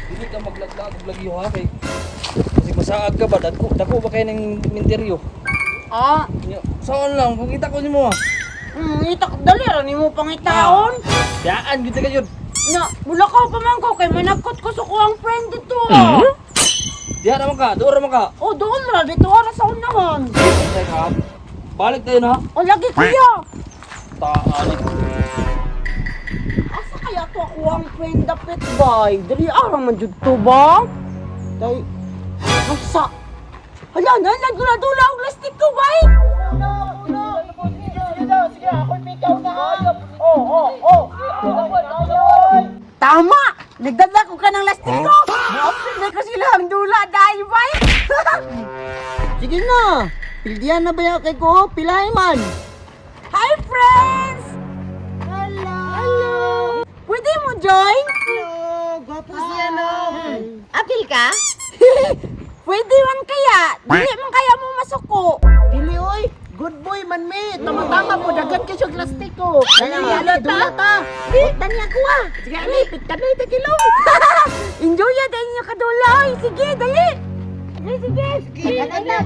Hindi ka maglagyo ha kay kasi masaag ka ba dako ba kay ning minteryo. Ah, Saan lang kung kita ko nimo ha. itak dali ra nimo pangitaon. Yaan gyud ka gyud. Na, mula ka pa man ko kay managkot ko sa kuang friend dito. Diha naman ka, doon naman ka. Oh, doon ra dito ara sa unahan. Ay ka. Balik tayo na. O lagi kuya. Taalik. Asa kaya to ako ang friend dapit bay? Dali ara man jud to ba? Day. Asa? Hala, nagdula-dula og plastic ko bay. Sige, ako ikaw na ha. Tama! Nagdala ko ka ng lastik ko! Maopsin na kasi lang dula dahil bay! Sige na! Pildihan na ba yung kay ko? Pilay man! Hi friends! Hello! Pwede mo join? Hello! Gwapo siya, no? Apil ka? Pwede man kaya! Dili man kaya mo masuko! Dili, oy! Good boy man, me! Tama-tama po, dagan kayo sa plastiko! Dala ta! Dali ako ah! Sige, alipit ka na ito kilo! Enjoy ya dahil niya kadulay! Sige, dali! Sige! Daganay!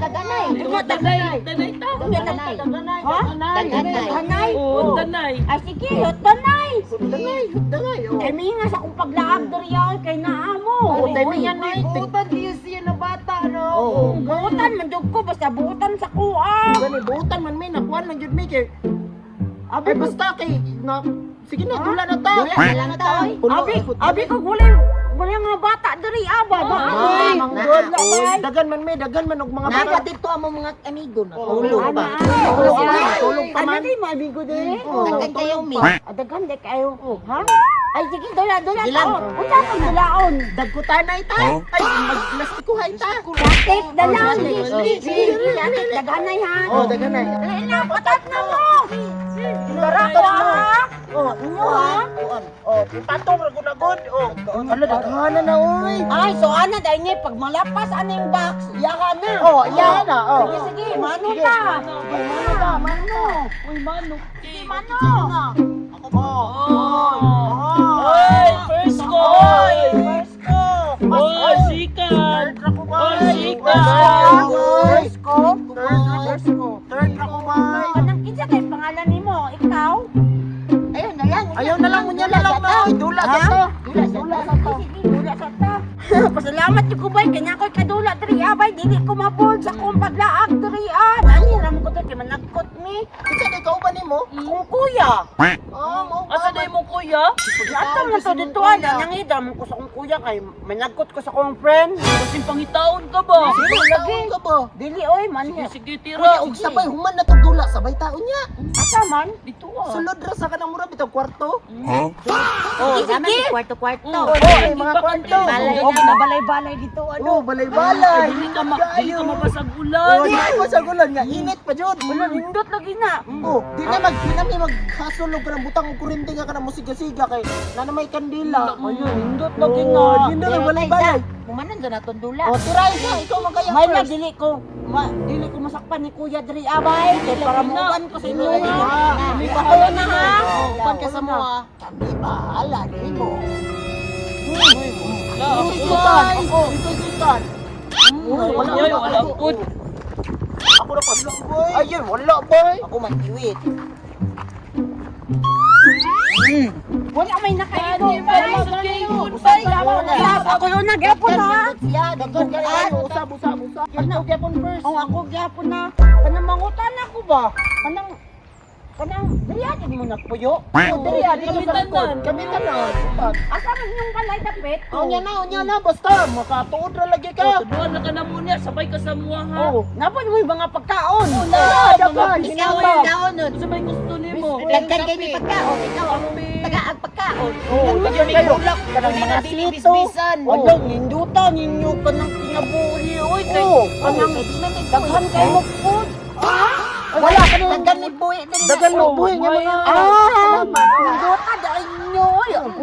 Daganay ta! Daganay! Ha? Daganay? Oo. Ay sige, danay! Daganay! Kay may nga sa kong paglaag dariyan kay naamo. Oo, tayo mo yan, ay! Butan kayo siya na bata, no? Oo. Buutan man jud ko basta buutan sa kuang. Gani, butan man, me! Nakuhan lang yun, me! Kay... Ay, basta kay... Sige na, dula na ta! Dula na ta, oy. Abi ko gulay nga bata diri aba ba? Ay, manggod na bay. dagan man, me! Dagan man, og mga bata! Napatid to amo mga amigo na. Tulog pa. Tulog pa man. Ano kay mga amigo diri? Dagan kayo, me! Dagan de kayo. Ha? Ay sige, dula taon. Unsa ka dulaon? Dagkutanay ta! Ay, magplastikuhay ta! Plastic dalang. Sige. Sige, daganay ha. Oh, daganay. Dali na, patat na mo. Dara ko ha. Oh, Inyo ha. Oh, patong ra gunagod. Oh, ano daghana na oy. Ay, so ana dahil niya pag malapas ano yung box, yahan na. Oh, yan na. Oh. Sige, sige, mano ta. Mano. Uy, mano. Sige, mano. Oy, first ko. First ko. Oy, sikat. Oy, sikat. First ko. Third na ko, bay. Anong kinsa kay pangalan nimo? Ikaw? Ayaw na lang mo niya na lang na. Oy, dula sa to. Dula sa to. Dula sa to. Pasalamat yung kubay. Kanya ko'y kadula diri abay. Dili ko mapod sa kong paglaag diri ah. Ani naman ko to kay managkot mi. Kinsa di ka uban nimo? Kung kuya. Mo. Asa day mo kuya? Lahat man to dito ana. Nangida man ko sa kong kuya kay managkot ko sa kong friend. Kasi pangitaon ka ba? Dili lagi. Ka ba? Dili oy man. Sige Uy, tira. og sabay human na tong dula, sabay taon niya. Asa man? Dito ah. Sulod ra sa kanang mura bitong kwarto. Oh, naman sa kwarto-kwarto. Oh, ay, mga kwarto. Oh, nabalay-balay dito Oh, balay-balay. Dili ka mabasag Oh, ulan. di mo sa gulan nga init pa jud. Wala nindot lagi na. Oh, di na maghasulog ka ng butang og kuryente nga ka na musiga-siga kay na may kandila. Ayun, nindot Oh, lagi na. yun na lang, balay-balay. Kumanan sa natong dula. Oh, tiray sa ikaw man kaya May na first. dili ko masakpan ni Kuya diri abay. Kay para muuban ko sa inyo. Dili na. May bahala na ha. Uban ka sa mga. Kami bahala nimo. Wala. Ito sutan. Wala pud. Ako na pa boy. Ayun, wala boy. Ako man iwit. Wala may nakaino. Ako yung nagyapon ha. Dagan ka na usab. Ano gyapon first? Ang ako gyapon na. Kanang mangutan ako ba? Kanang diriya mo nagpuyo. Diriya dito sa likod. Kami tanan. Asa man yung kalay dapit? Unya na basta makatuod ra lagi ka. Tuduan na ka na mo niya, sabay ka sa muha ha. Oh, Napon mo yung mga pagkaon. dagan hinambang. Sabay gusto nimo. Dagdag kayo ni pagkaon. Ikaw ang tagaag pagkaon. Oh, daghan kayo. Kanang mga sito. Wala, nindutan, ninyo ka ng kinabuhi. Uy, kay, Oh, kanang daghan kayo mo food. Wala ka nang Daghan ni buhi. dagan mo buhay nga mga Nindutan, dahil nyo. Uy, akong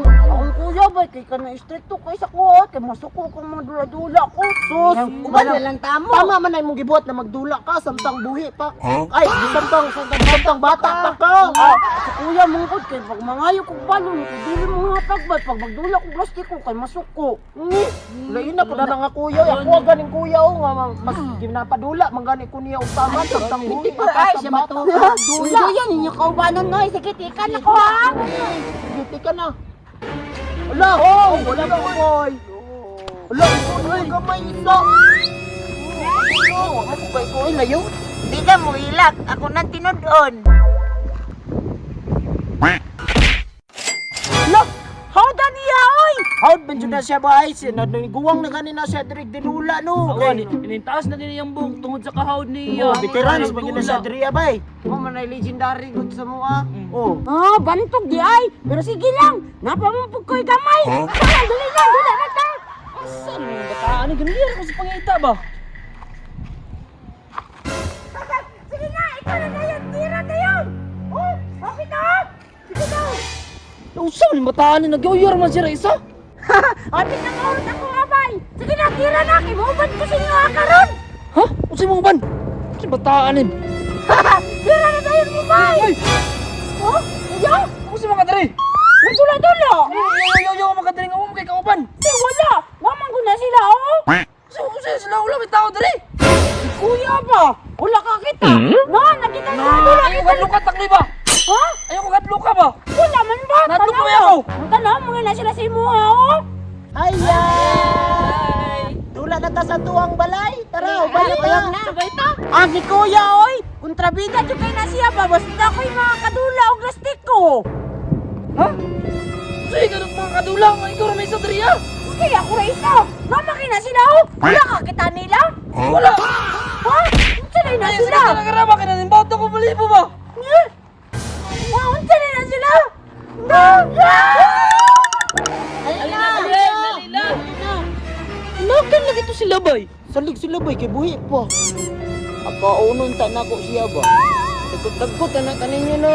kuya kuya ba kay ka na stricto kay sa kuha kay masuko ka mga dula-dula ko. Sus, uban na lang tamo. Tama man ay mong gibuhat na magdula ka samtang buhi pa. Ay, samtang bata pa ka. Si kuya mungkod kay pag mangayo kog balon kay dili mo hatag ba pag magdula kog plastiko kay masuko. Lain na po na nga kuya. Ako ang ganing kuya o nga mas ginapadula. Manggani ko niya utaman samtang buhi. Ay, siya matuwa. Dula yan inyo kaubanan no, sige tikan ako ha. Giti ka na. Ala, wala ka boy. Ala, ikaw gamay isa. Wala ko kay ko layo. Di ka mo ilak, ako nang tinudon. Look! Howda niya, oy! Howd ben na siya ba ay guwang na kanina siya direk dinula no. Awan, inintaas na din yung buhok tungod sa kahawd niya. Oh, veterans man yun na siya diri bay. Mo man ay legendary good sa mua. Oh. Ah, bantog di ay. Pero sige lang, napamumpog ko'y gamay. Dali na ta. Saan mo yung bataan? Ganyan ako sa pangita ba? Sige na, ikaw na yun. Tira na yun. Oh, bakit na? Sige na. Saan yung bataan? Nag-uyar man siya isa? Apit na kahit ako abay. Sige na, tira na. Kimuban ko sa inyo akaron. Ha? Usi mo ban? Usi bataan yun? Tira na tayo mo ba? Oh, iya? Usi mga dari? Nagdula-dula. Yo, magkadaling ako kay kauban. Di wala. Mamang ko na sila, oh. Usi sila ulam, may tao dari. Kuya ba? Wala ka kita. No, nakita na dula Ayaw kita. ka luka takli ba? Ha? Ayaw ka luka ba? Wala man ba? Natukoy ako. Ang tanaw, mga na sila sa imo, ha, oh. Ayay! Dula na ta sa tuwang balay. Tara, balik na. Sabay ta. Ah, si kuya, oy. Kontrabida dyan kayo na siya ba? Basta ko'y mga kadula o plastiko. Ha? Usi, ganun mga kadulang. Ikaw na may isa dari ah. Okay, ako na isa. Mamaki na sila, oh. Wala ka kita nila? Wala. Ha? Unsanay na Ay, sila? sige, nagarama ka na din. Bakit ako malibo ba? Unsanay na sila? Nakan lagi to sila bay. Salig sila bay kay buhi pa. Akaunon ta na ko siya ba? Takot-takot anak kaninyo no.